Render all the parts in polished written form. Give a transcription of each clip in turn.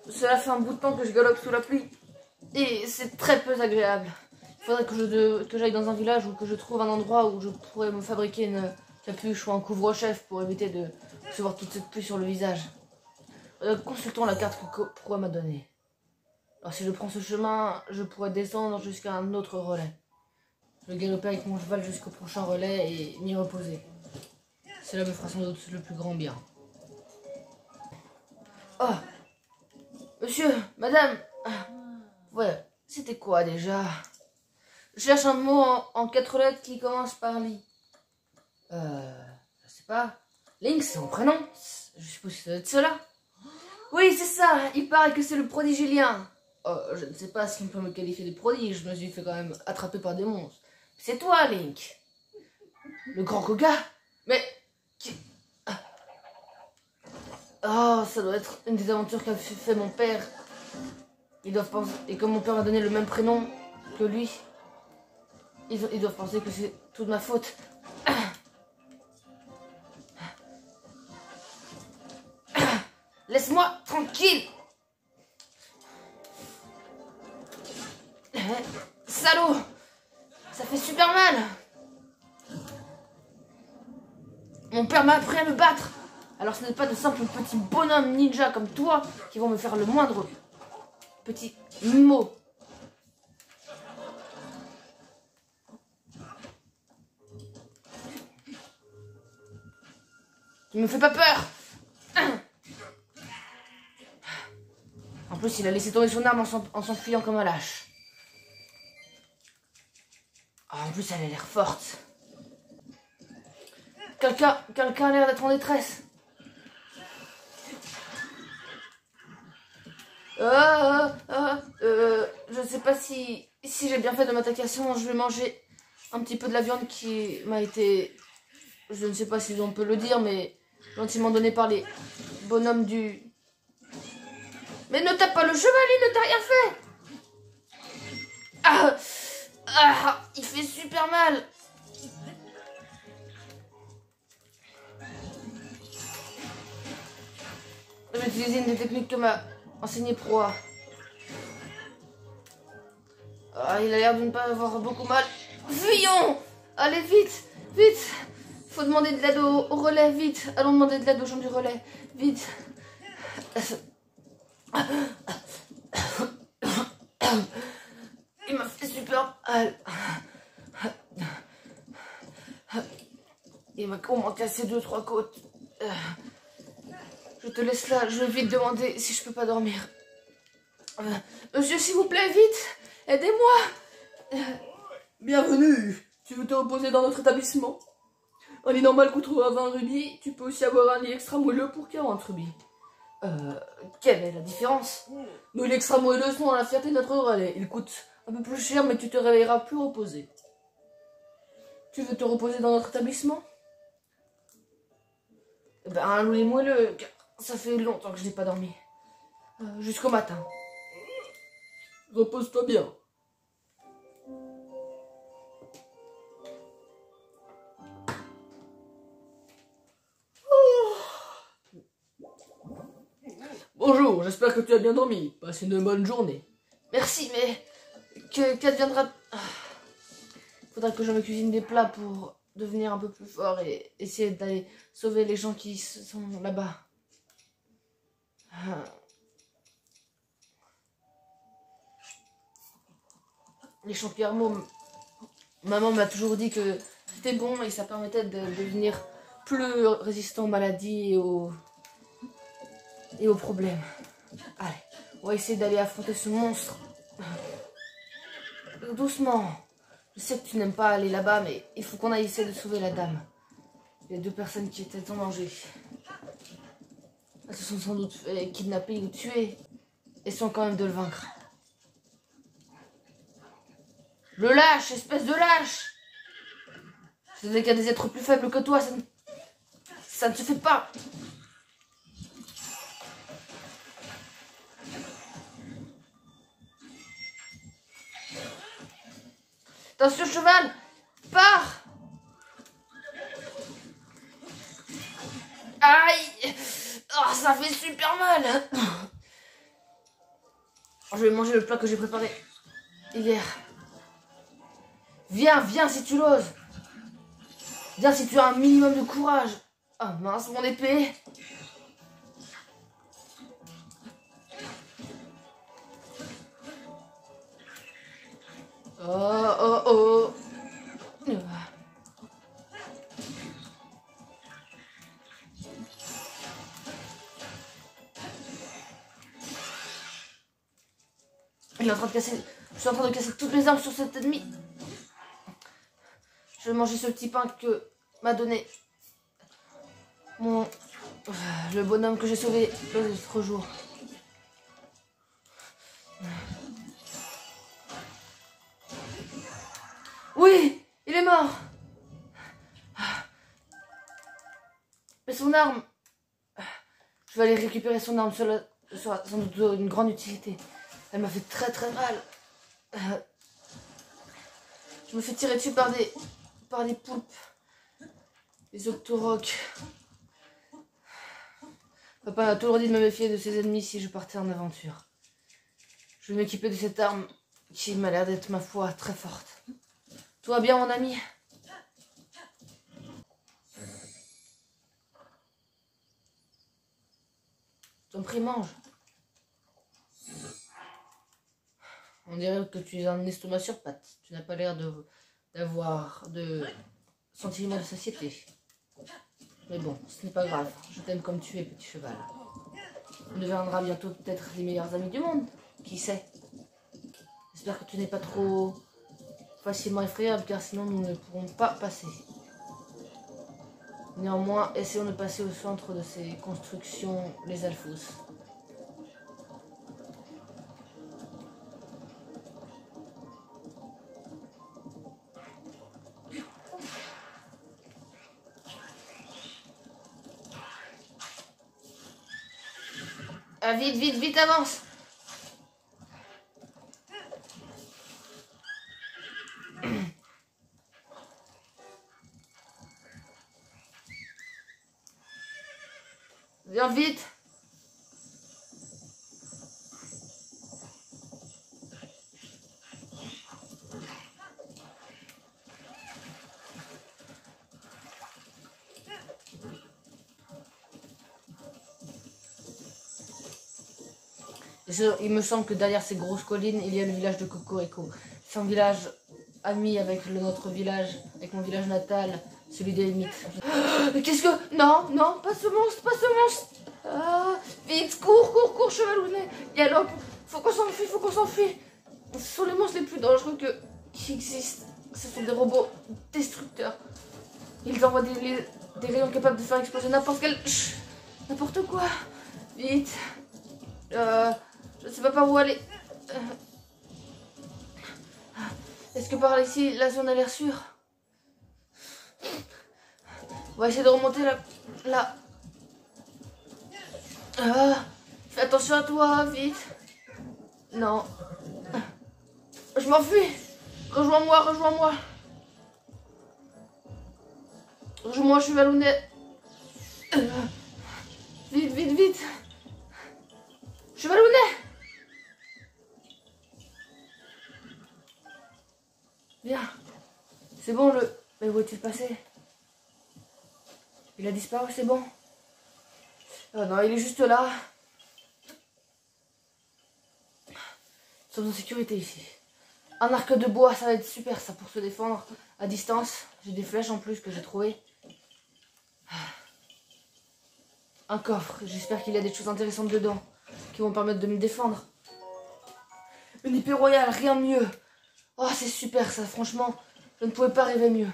Cela fait un bout de temps que je galope sous la pluie. Et c'est très peu agréable. Il faudrait que j'aille dans un village ou que je trouve un endroit où je pourrais me fabriquer une capuche ou un couvre-chef pour éviter de recevoir toute cette pluie sur le visage. Consultons la carte que Proa m'a donnée. Alors si je prends ce chemin, je pourrais descendre jusqu'à un autre relais. Je vais galoper avec mon cheval jusqu'au prochain relais et m'y reposer. Cela me fera sans doute le plus grand bien. Oh, monsieur, madame. Ouais, c'était quoi déjà? Je cherche un mot en 4 lettres qui commence par li. Je sais pas. Link, c'est mon prénom. Je suppose que ça doit être cela. Oui, c'est ça. Il paraît que c'est le prodige Julien. Oh, je ne sais pas si on peut me qualifier de prodige. Je me suis fait quand même attraper par des monstres. C'est toi, Link. Le grand Koga. Mais... Oh, ça doit être une des aventures qu'a fait mon père. Ils doivent penser... Et comme mon père m'a donné le même prénom que lui, ils doivent penser que c'est toute ma faute. Laisse-moi tranquille. Salaud. Ça fait super mal. Mon père m'a appris à me battre. Alors ce n'est pas de simples petits bonhommes ninja comme toi qui vont me faire le moindre petit mot. Tu me fais pas peur. En plus, il a laissé tomber son arme en s'enfuyant comme un lâche. En plus, elle a l'air forte. Quelqu'un a l'air d'être en détresse. Je sais pas si j'ai bien fait de m'attaquer à ça. Je vais manger un petit peu de la viande qui m'a été... Je ne sais pas si on peut le dire, mais gentiment donné par les bonhommes du... Mais ne tape pas le cheval, il ne t'a rien fait. Il fait super mal. Je vais utiliser une des techniques que m'a enseigné Proa. Il a l'air de ne pas avoir beaucoup mal. Fuyons. Allez, vite, vite. Faut demander de l'aide au relais, vite. Allons demander de l'aide aux gens du relais, vite. Il m'a fait super mal. Il m'a comment cassé 2-3 côtes. Je te laisse là, je vais vite demander si je peux pas dormir. Monsieur, s'il vous plaît, vite, aidez-moi. Bienvenue. Tu veux te reposer dans notre établissement? Un lit normal coûtera 20 rubis. Tu peux aussi avoir un lit extra moelleux pour 40 rubis. Quelle est la différence? Nos lits extra moelleux sont à la fierté de notre relais. Ils coûtent un peu plus cher, mais tu te réveilleras plus reposé. Tu veux te reposer dans notre établissement? Un lit moelleux, ça fait longtemps que je n'ai pas dormi. Jusqu'au matin. Repose-toi bien. Bonjour, j'espère que tu as bien dormi. Passe une bonne journée. Merci, mais qu'adviendra... Faudra que je me cuisine des plats pour devenir un peu plus fort et essayer d'aller sauver les gens qui sont là-bas. Les champignon, maman m'a toujours dit que c'était bon et ça permettait de devenir plus résistant aux maladies et aux problèmes. Allez, on va essayer d'aller affronter ce monstre. Doucement. Je sais que tu n'aimes pas aller là-bas, mais il faut qu'on aille essayer de sauver la dame. Il y a 2 personnes qui étaient en danger. Elles se sont sans doute fait kidnapper ou tuer. Et sont quand même de le vaincre. Le lâche, espèce de lâche! C'est qu'il y a des êtres plus faibles que toi, ça ne se fait pas. Attention cheval, pars! Aïe! Oh, ça fait super mal! Je vais manger le plat que j'ai préparé hier. Viens, viens si tu l'oses. Viens si tu as un minimum de courage. Ah mince, mon épée. Oh, oh, oh. Il est en train de casser. Je suis en train de casser toutes mes armes sur cet ennemi. Je vais manger ce petit pain que m'a donné le bonhomme que j'ai sauvé l'autre jour. Oui, il est mort. Mais son arme. Je vais aller récupérer son arme. Cela sera sans doute une grande utilité. Elle m'a fait très très mal. Je me fais tirer dessus par des poulpes. Des octorocs. Papa m'a toujours dit de me méfier de ses ennemis si je partais en aventure. Je vais m'équiper de cette arme qui m'a l'air d'être, ma foi, très forte. Tout va bien, mon ami? T'en prie, mange. On dirait que tu as un estomac sur pattes. Tu n'as pas l'air d'avoir de sentiment de satiété. Mais bon, ce n'est pas grave. Je t'aime comme tu es, petit cheval. On deviendra bientôt peut-être les meilleurs amis du monde. Qui sait? J'espère que tu n'es pas trop facilement effrayable, car sinon nous ne pourrons pas passer. Néanmoins, essayons de passer au centre de ces constructions, les Alphous. Ah, vite, vite, vite, avance! Viens vite! Il me semble que derrière ces grosses collines, il y a le village de Cocorico. C'est un village ami avec notre village, avec mon village natal, celui des mythes. Qu'est-ce que... Non, non, pas ce monstre, pas ce monstre. Ah, vite, cours, cours, cours, chevalounet. Galope, faut qu'on s'enfuit, faut qu'on s'enfuit. Ce sont les monstres les plus dangereux qui existent. Ce sont des robots destructeurs. Ils envoient des rayons capables de faire exploser n'importe quel... N'importe quoi. Vite. Je ne sais pas par où aller. Est-ce que par ici, la zone a l'air sûre? On va essayer de remonter là. Fais attention à toi, vite. Non. Je m'enfuis. Rejoins-moi, rejoins-moi. Rejoins-moi, chevalounet. Vite, vite, vite. Chevalounet. Viens. C'est bon, Mais où est-il passé? Il a disparu, c'est bon? Oh non, il est juste là. Nous sommes en sécurité ici. Un arc de bois, ça va être super ça pour se défendre à distance. J'ai des flèches en plus que j'ai trouvées. Un coffre, j'espère qu'il y a des choses intéressantes dedans qui vont me permettre de me défendre. Une épée royale, rien de mieux. Oh, c'est super ça, franchement, je ne pouvais pas rêver mieux.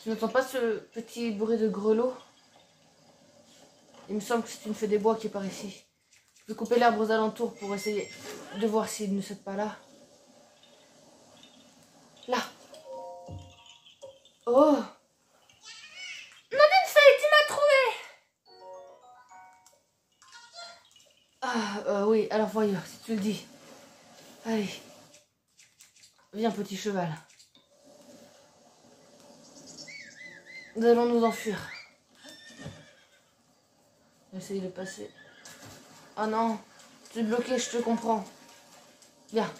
Tu n'entends pas ce petit bruit de grelot? Il me semble que c'est une fée des bois qui est par ici. Je vais couper l'herbe aux alentours pour essayer de voir s'il ne saute pas là. Là. Oh! Nadine Faye, tu m'as trouvé! Oui, alors voyons, si tu le dis. Allez. Viens, petit cheval. Nous allons nous enfuir. Essaye de passer. Ah non, tu es bloqué, je te comprends. Viens.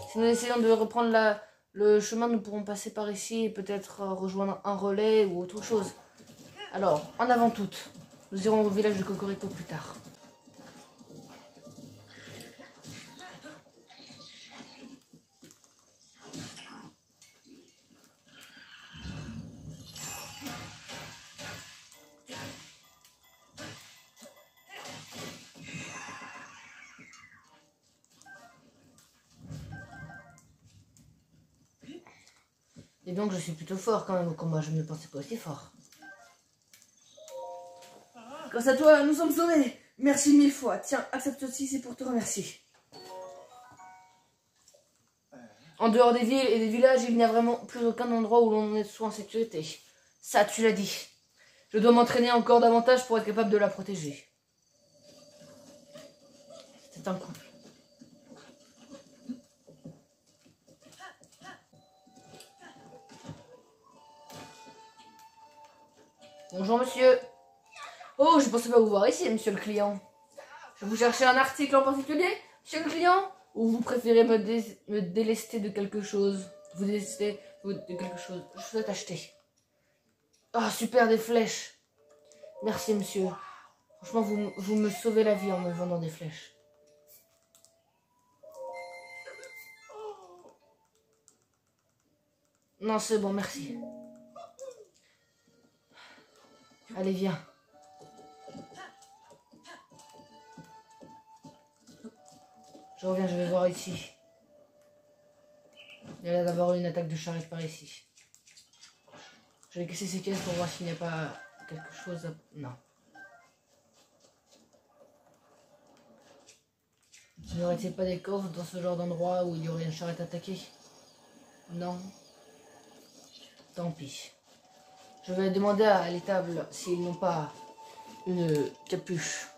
Si nous essayons de reprendre le chemin, nous pourrons passer par ici et peut-être rejoindre un relais ou autre chose. Alors, en avant toutes, nous irons au village de Cocorico plus tard. Et donc je suis plutôt fort quand même au combat, je ne pensais pas aussi fort. Grâce à toi, nous sommes sauvés. Merci 1000 fois. Tiens, accepte ceci, c'est pour te remercier. En dehors des villes et des villages, il n'y a vraiment plus aucun endroit où l'on est soit en sécurité. Ça, tu l'as dit. Je dois m'entraîner encore davantage pour être capable de la protéger. C'était un coup. Bonjour monsieur. Oh, je pensais pas vous voir ici, monsieur le client. Je vous cherchez un article en particulier, monsieur le client? Ou vous préférez me délester de quelque chose? Vous délester de quelque chose. Je souhaite acheter. Ah, super, des flèches. Merci monsieur. Franchement, vous me sauvez la vie en me vendant des flèches. Non, c'est bon, merci. Allez, viens. Je reviens, je vais voir ici. Il y a d'abord une attaque de charrette par ici. Je vais casser ces caisses pour voir s'il n'y a pas quelque chose à... Non. N'y aurait-il pas des coffres dans ce genre d'endroit où il y aurait une charrette attaquée? Non. Tant pis. Je vais demander à l'étable s'ils n'ont pas une capuche.